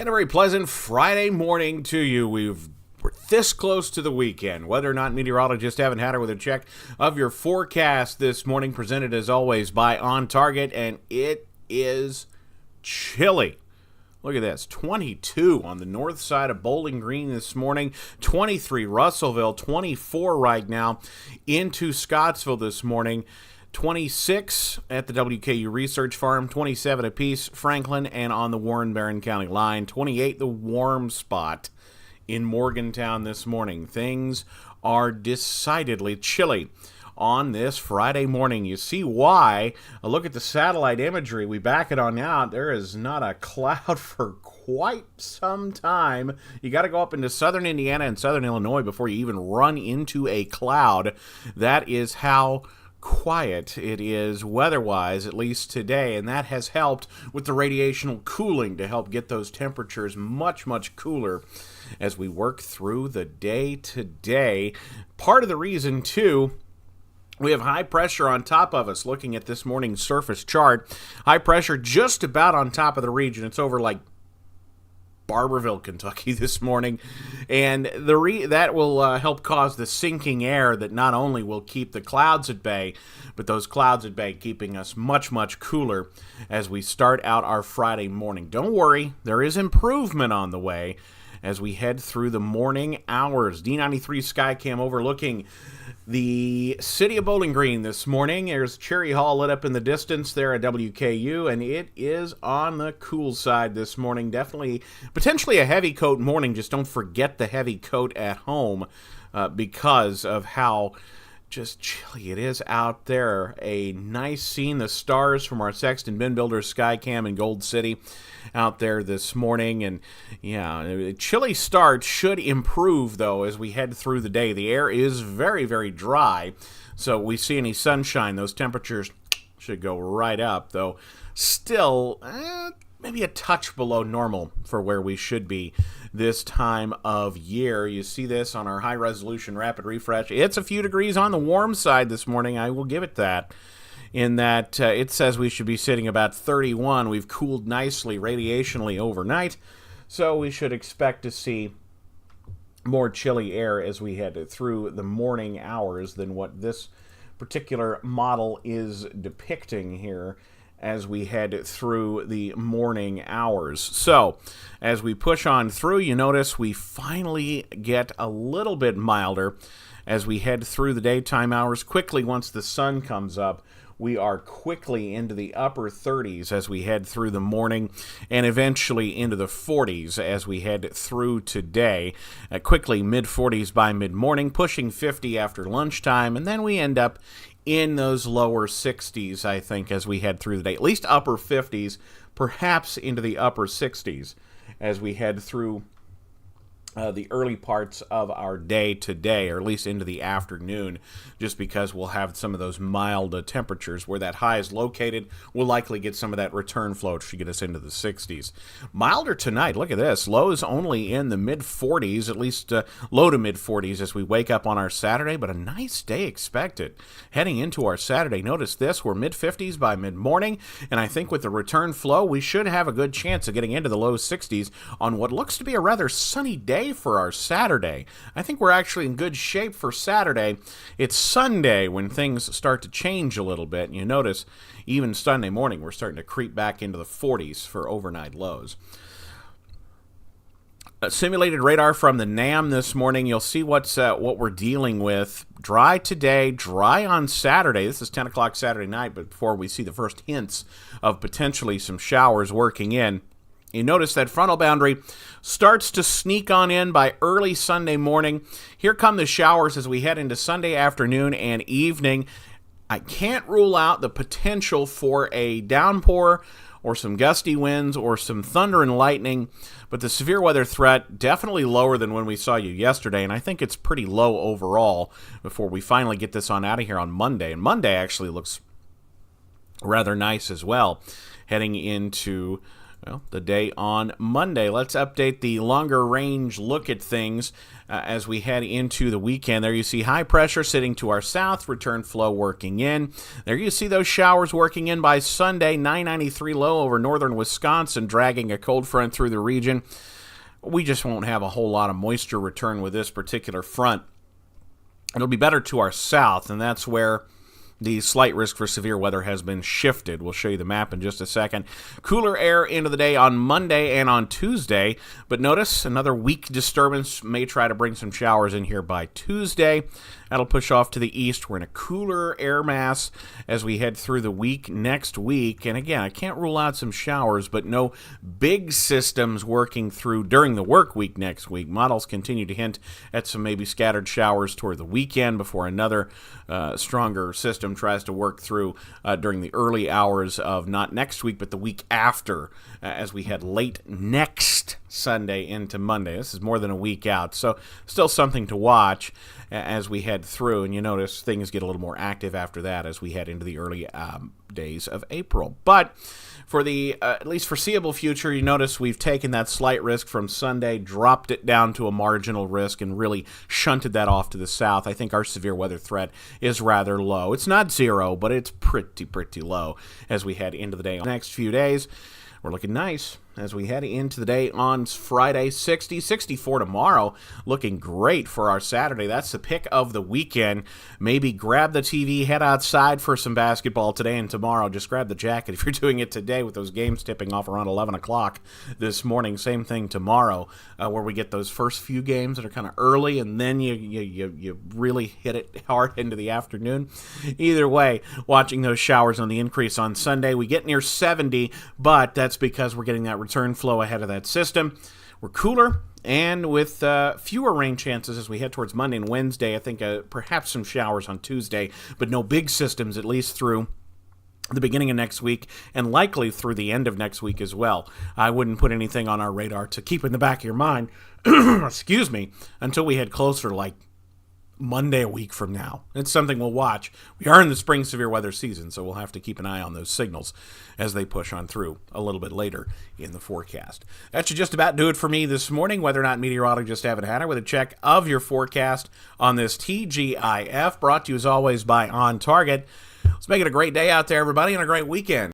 And a very pleasant Friday morning to you. We're this close to the weekend. Weather or not, meteorologist Evan Hatter with a check of your forecast this morning, presented as always by On Target, and it is chilly. Look at this, 22 on the north side of Bowling Green this morning, 23 Russellville, 24 right now into Scottsville this morning. 26 at the WKU Research Farm, 27 apiece, Franklin, and on the Warren-Barron County line, 28 the warm spot in Morgantown this morning. Things are decidedly chilly on this Friday morning. You see why. A look at the satellite imagery. We back it on out. There is not a cloud for quite some time. You got to go up into southern Indiana and southern Illinois before you even run into a cloud. That is how quiet it is weather-wise, at least today, and that has helped with the radiational cooling to help get those temperatures much, much cooler as we work through the day today. Part of the reason, too, we have high pressure on top of us. Looking at this morning's surface chart, high pressure just about on top of the region. It's over like Barberville, Kentucky this morning, and that will help cause the sinking air that not only will keep the clouds at bay, but those clouds at bay keeping us much, much cooler as we start out our Friday morning. Don't worry, there is improvement on the way as we head through the morning hours. D93 Skycam overlooking the city of Bowling Green this morning. There's Cherry Hall lit up in the distance there at WKU, and it is on the cool side this morning. Definitely, potentially a heavy coat morning. Just don't forget the heavy coat at home because of how just chilly it is out there. A nice scene, the stars from our Sexton Bin Builders Skycam in Gold City out there this morning. And yeah, chilly start should improve though as we head through the day. The air is very, very dry, so we see any sunshine, those temperatures should go right up, though still maybe a touch below normal for where we should be this time of year. You see this on our high-resolution rapid refresh. It's a few degrees on the warm side this morning. I will give it that. In that it says we should be sitting about 31. We've cooled nicely radiationally overnight, so we should expect to see more chilly air as we head through the morning hours than what this particular model is depicting here as we head through the morning hours. So, as we push on through, you notice we finally get a little bit milder as we head through the daytime hours. Quickly, once the sun comes up, we are quickly into the upper 30s as we head through the morning, and eventually into the 40s as we head through today. Quickly, mid-40s by mid-morning, pushing 50 after lunchtime, and then we end up in those lower 60s, I think, as we head through the day. At least upper 50s, perhaps into the upper 60s as we head through the early parts of our day today, or at least into the afternoon, just because we'll have some of those mild temperatures. Where that high is located, we'll likely get some of that return flow to get us into the 60s. Milder tonight, look at this. Lows only in the mid-40s, at least low to mid-40s as we wake up on our Saturday, but a nice day expected. Heading into our Saturday, notice this, we're mid-50s by mid-morning, and I think with the return flow, we should have a good chance of getting into the low 60s on what looks to be a rather sunny day for our Saturday. I think we're actually in good shape for Saturday. It's Sunday when things start to change a little bit. And you notice even Sunday morning we're starting to creep back into the 40s for overnight lows. Simulated radar from the NAM this morning. You'll see what we're dealing with. Dry today, dry on Saturday. This is 10 o'clock Saturday night, but before we see the first hints of potentially some showers working in. You notice that frontal boundary starts to sneak on in by early Sunday morning. Here come the showers as we head into Sunday afternoon and evening. I can't rule out the potential for a downpour or some gusty winds or some thunder and lightning, but the severe weather threat definitely lower than when we saw you yesterday, and I think it's pretty low overall before we finally get this on out of here on Monday. And Monday actually looks rather nice as well, heading into Well, the day on Monday. Let's update the longer range look at things as we head into the weekend. There you see high pressure sitting to our south, return flow working in. There you see those showers working in by Sunday, 993 low over northern Wisconsin, dragging a cold front through the region. We just won't have a whole lot of moisture return with this particular front. It'll be better to our south, and that's where the slight risk for severe weather has been shifted. We'll show you the map in just a second. Cooler air into the day on Monday and on Tuesday, but notice another weak disturbance may try to bring some showers in here by Tuesday. That'll push off to the east. We're in a cooler air mass as we head through the week next week. And again, I can't rule out some showers, but no big systems working through during the work week next week. Models continue to hint at some maybe scattered showers toward the weekend before another stronger system tries to work through during the early hours of not next week, but the week after as we head late next Sunday into Monday. This is more than a week out, so still something to watch as we head through, and you notice things get a little more active after that as we head into the early days of April. But for the at least foreseeable future, you notice we've taken that slight risk from Sunday, dropped it down to a marginal risk, and really shunted that off to the south. I think our severe weather threat is rather low. It's not zero, but it's pretty low as we head into the day. Next few days, we're looking nice as we head into the day on Friday. 60, 64 tomorrow. Looking great for our Saturday. That's the pick of the weekend. Maybe grab the TV, head outside for some basketball today and tomorrow. Just grab the jacket if you're doing it today with those games tipping off around 11 o'clock this morning. Same thing tomorrow where we get those first few games that are kind of early and then you really hit it hard into the afternoon. Either way, watching those showers on the increase on Sunday. We get near 70, but that's because we're getting that return flow ahead of that system. We're cooler and with fewer rain chances as we head towards Monday and Wednesday. I think perhaps some showers on Tuesday, but no big systems at least through the beginning of next week and likely through the end of next week as well. I wouldn't put anything on our radar to keep in the back of your mind, excuse me, until we head closer to like Monday a week from now. It's something we'll watch. We are in the spring severe weather season, so we'll have to keep an eye on those signals as they push on through a little bit later in the forecast. That should just about do it for me this morning. Whether or not meteorologist Evan Hatter with a check of your forecast on this TGIF, brought to you as always by On Target. Let's make it a great day out there, everybody, and a great weekend.